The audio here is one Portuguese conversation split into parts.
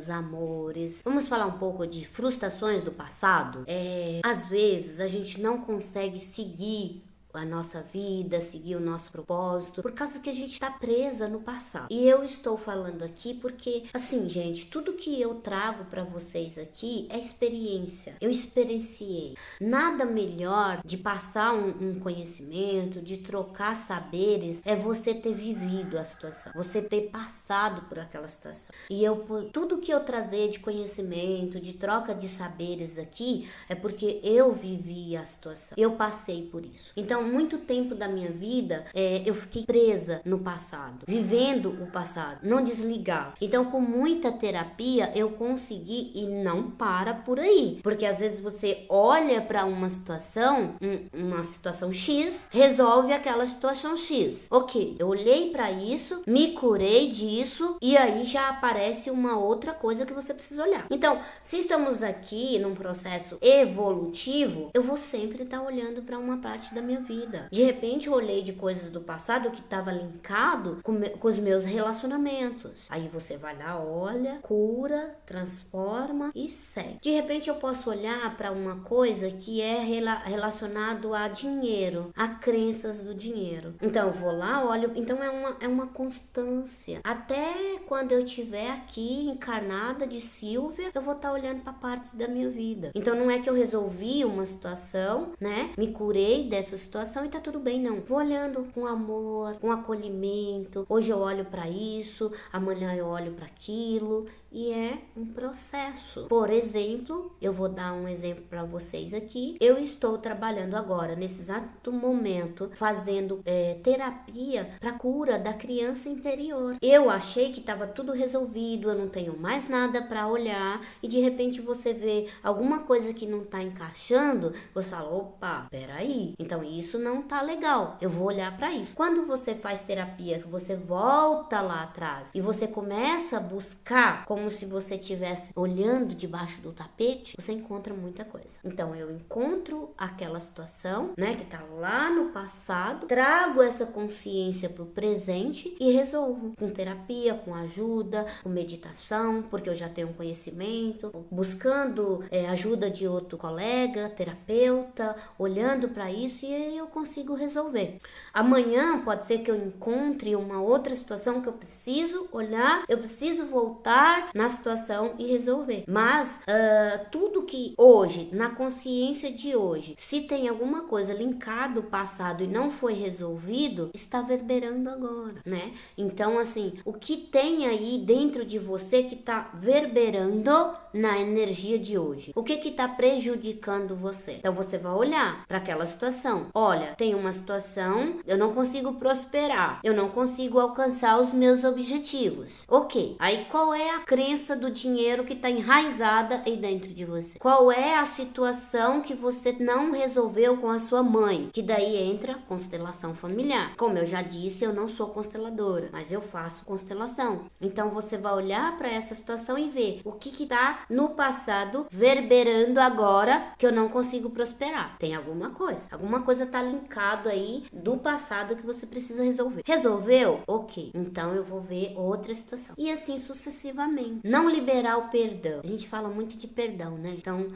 perdas, amores. Vamos falar um pouco de frustrações do passado? Às vezes a gente não consegue seguir a nossa vida, seguir o nosso propósito, por causa que a gente tá presa no passado. E eu estou falando aqui porque, assim, gente, tudo que eu trago para vocês aqui é experiência. Eu experienciei. Nada melhor de passar um conhecimento, de trocar saberes, é você ter vivido a situação, você ter passado por aquela situação. E tudo que eu trazer de conhecimento, de troca de saberes aqui, é porque eu vivi a situação. Eu passei por isso. Então, muito tempo da minha vida, eu fiquei presa no passado, vivendo o passado, não desligar. Então, com muita terapia, eu consegui e não para por aí. Porque às vezes você olha para uma situação X, resolve aquela situação X. Ok, eu olhei para isso, me curei disso e aí já aparece uma outra coisa que você precisa olhar. Então, se estamos aqui num processo evolutivo, eu vou sempre estar olhando para uma parte da minha vida. De repente eu olhei de coisas do passado que estava linkado com os meus relacionamentos. Aí você vai lá, olha, cura, transforma e segue. De repente eu posso olhar para uma coisa que é relacionado a dinheiro, a crenças do dinheiro. Então eu vou lá, olho, então é uma constância. Até quando eu estiver aqui encarnada de Silvia, eu vou estar olhando para partes da minha vida. Então não é que eu resolvi uma situação, né? Me curei dessa situação e tá tudo bem, não. Vou olhando com amor, com acolhimento. Hoje eu olho para isso, amanhã eu olho para aquilo. E é um processo. Por exemplo, eu vou dar um exemplo para vocês aqui. Eu estou trabalhando agora, nesse exato momento, fazendo terapia para cura da criança interior. Eu achei que estava tudo resolvido, eu não tenho mais nada para olhar e de repente você vê alguma coisa que não tá encaixando, você fala, opa, peraí, então isso não tá legal, eu vou olhar para isso. Quando você faz terapia, que você volta lá atrás e você começa a buscar como se você estivesse olhando debaixo do tapete, você encontra muita coisa. Então eu encontro aquela situação, né, que tá lá no passado, trago essa consciência pro presente e resolvo com terapia, com ajuda, com meditação, porque eu já tenho um conhecimento, buscando ajuda de outro colega, terapeuta, olhando para isso e aí eu consigo resolver. Amanhã pode ser que eu encontre uma outra situação que eu preciso olhar, eu preciso voltar na situação e resolver. Mas tudo que hoje, na consciência de hoje, se tem alguma coisa linkado ao passado e não foi resolvido, está verberando agora, né? Então, assim, o que tem aí dentro de você que está verberando na energia de hoje? O que está prejudicando você? Então, você vai olhar para aquela situação. Olha, tem uma situação, eu não consigo prosperar, eu não consigo alcançar os meus objetivos. Ok, aí qual é a crença do dinheiro que está enraizada aí dentro de você? Qual é a situação que você não resolveu com a sua mãe? Que daí entra constelação familiar. Como eu já disse, eu não sou consteladora, mas eu faço constelação. Então você vai olhar para essa situação e ver o que está no passado verberando agora que eu não consigo prosperar. Tem alguma coisa está linkado aí do passado que você precisa resolver. Resolveu? Ok, então eu vou ver outra situação. E assim sucessivamente. Não liberar o perdão. A gente fala muito de perdão, né? Então,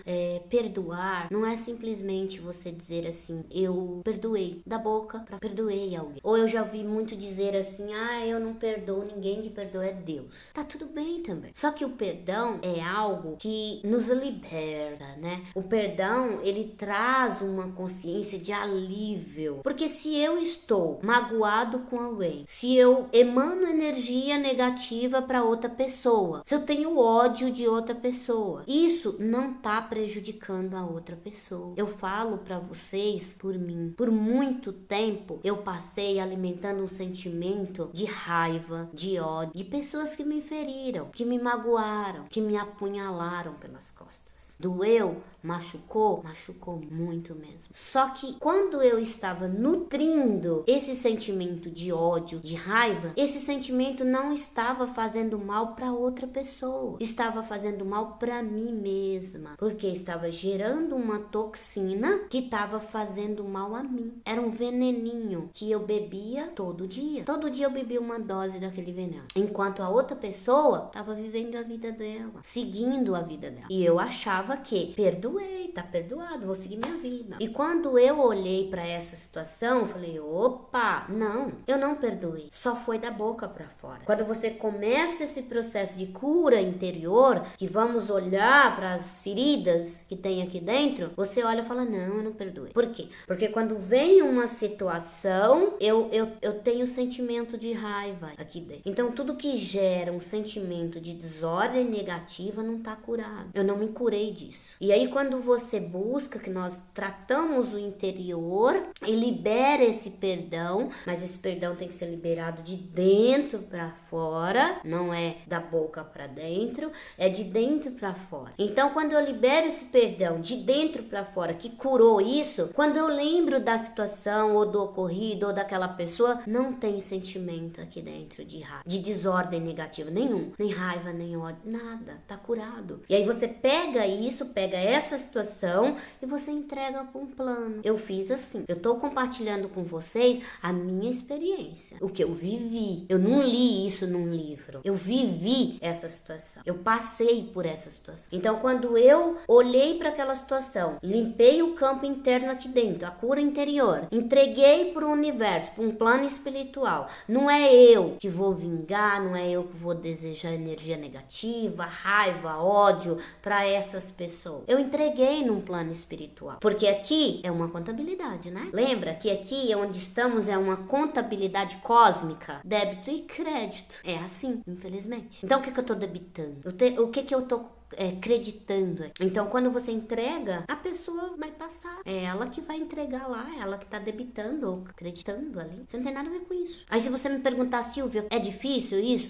perdoar não é simplesmente você dizer assim, eu perdoei, da boca pra perdoei alguém. Ou eu já ouvi muito dizer assim, eu não perdoo ninguém, que perdoa é Deus. Tá tudo bem também. Só que o perdão é algo que nos liberta, né? O perdão, ele traz uma consciência de alívio. Porque se eu estou magoado com alguém, se eu emano energia negativa para outra pessoa, se eu tenho ódio de outra pessoa, isso não tá prejudicando a outra pessoa. Eu falo para vocês por mim. Por muito tempo eu passei alimentando um sentimento de raiva, de ódio, de pessoas que me feriram, que me magoaram, que me apunhalaram pelas costas. Doeu? Machucou? Machucou muito mesmo. Só que quando quando eu estava nutrindo esse sentimento de ódio, de raiva, esse sentimento não estava fazendo mal para outra pessoa, estava fazendo mal para mim mesma, porque estava gerando uma toxina que estava fazendo mal a mim. Era um veneninho que eu bebia todo dia. Todo dia eu bebia uma dose daquele veneno, enquanto a outra pessoa estava vivendo a vida dela, seguindo a vida dela. E eu achava que perdoei, tá perdoado, vou seguir minha vida. E quando eu olhei para essa situação, eu falei, opa, não, eu não perdoei, só foi da boca para fora. Quando você começa esse processo de cura interior, que vamos olhar para as feridas que tem aqui dentro, você olha e fala, não, eu não perdoei. Por quê? Porque quando vem uma situação, eu tenho sentimento de raiva aqui dentro. Então tudo que gera um sentimento de desordem negativa não tá curado. Eu não me curei disso. E aí quando você busca, que nós tratamos o interior e libera esse perdão, mas esse perdão tem que ser liberado de dentro para fora, não é da boca para dentro, é de dentro para fora. Então quando eu libero esse perdão de dentro para fora, que curou isso, quando eu lembro da situação ou do ocorrido ou daquela pessoa, não tem sentimento aqui dentro de raiva, de desordem negativa nenhum, nem raiva, nem ódio, nada, tá curado. E aí você pega isso, pega essa situação e você entrega para um plano. Eu fiz assim, eu tô compartilhando com vocês a minha experiência, o que eu vivi. Eu não li isso num livro, eu vivi essa situação, eu passei por essa situação. Então quando eu olhei para aquela situação, limpei o campo interno aqui dentro, a cura interior, entreguei para o universo, para um plano espiritual. Não é eu que vou vingar, não é eu que vou desejar energia negativa, raiva, ódio para essas pessoas. Eu entreguei num plano espiritual, porque aqui é uma contabilidade, né? Lembra que aqui onde estamos é uma contabilidade cósmica, débito e crédito. É assim, infelizmente. Então o que eu tô debitando? O que eu tô acreditando. Então quando você entrega, a pessoa vai passar, é ela que vai entregar lá, é ela que tá debitando ou acreditando ali. Você não tem nada a ver com isso. Aí se você me perguntar, Silvia, é difícil isso?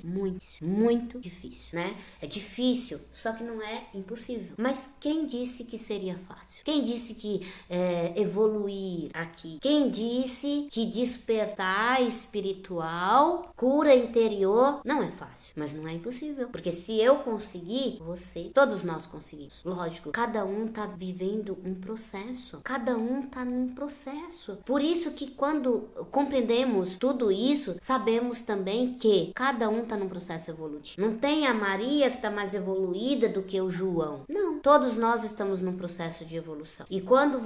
Muito difícil, né? É difícil, só que não é impossível. Mas quem disse que seria fácil? Quem disse que evoluir aqui? Quem disse que despertar espiritual, cura interior, não é fácil, mas não é impossível, porque se eu conseguir, você, todos nós conseguimos. Lógico, cada um tá vivendo um processo. Cada um tá num processo. Por isso que quando compreendemos tudo isso, sabemos também que cada um tá num processo evolutivo. Não tem a Maria que tá mais evoluída do que o João. Não. Todos nós estamos num processo de evolução. E quando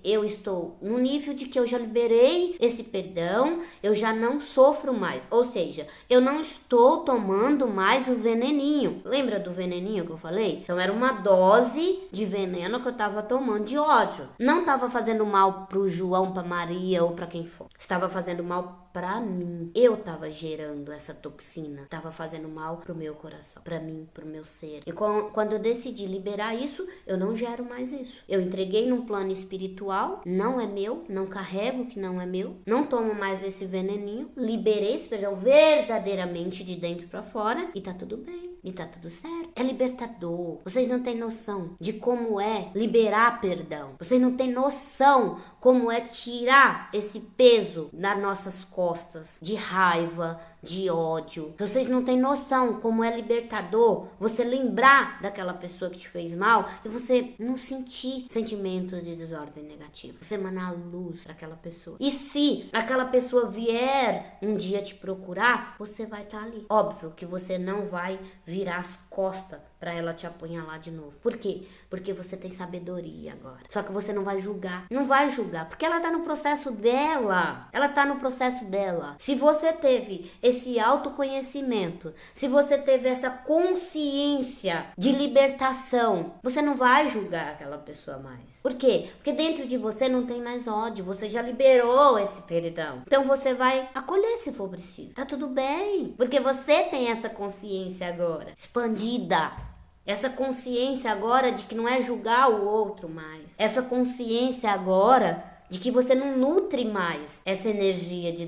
eu estou no nível de que eu já liberei esse perdão, eu já não sofro mais. Ou seja, eu não estou tomando mais o veneninho. Lembra do veneninho que eu falei? Então era uma dose de veneno que eu tava tomando de ódio. Não tava fazendo mal pro João, pra Maria ou pra quem for. Estava fazendo mal pra mim. Eu tava gerando essa toxina. Tava fazendo mal pro meu coração, pra mim, pro meu ser. E quando eu decidi liberar isso, eu não gero mais isso. Eu entreguei num plano espiritual, não é meu, não carrego que não é meu, não tomo mais esse veneninho, liberei esse perdão verdadeiramente de dentro pra fora e tá tudo bem. E tá tudo certo. É libertador. Vocês não têm noção de como é liberar perdão. Vocês não têm noção como é tirar esse peso das nossas costas de raiva, de ódio. Vocês não têm noção como é libertador você lembrar daquela pessoa que te fez mal e você não sentir sentimentos de desordem negativa. Você emanar luz para aquela pessoa. E se aquela pessoa vier um dia te procurar, você vai estar ali. Óbvio que você não vai virar as costas para ela te apunhalar de novo. Por quê? Porque você tem sabedoria agora. Só que você não vai julgar. Não vai julgar, porque ela tá no processo dela. Ela tá no processo dela. Se você teve esse autoconhecimento, se você teve essa consciência de libertação, você não vai julgar aquela pessoa mais. Por quê? Porque dentro de você não tem mais ódio. Você já liberou esse perdão. Então você vai acolher se for preciso. Tá tudo bem. Porque você tem essa consciência agora, expandida. Essa consciência agora de que não é julgar o outro mais. Essa consciência agora de que você não nutre mais essa energia de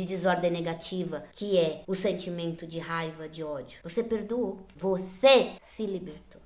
desordem negativa, que é o sentimento de raiva, de ódio. Você perdoou. Você se libertou.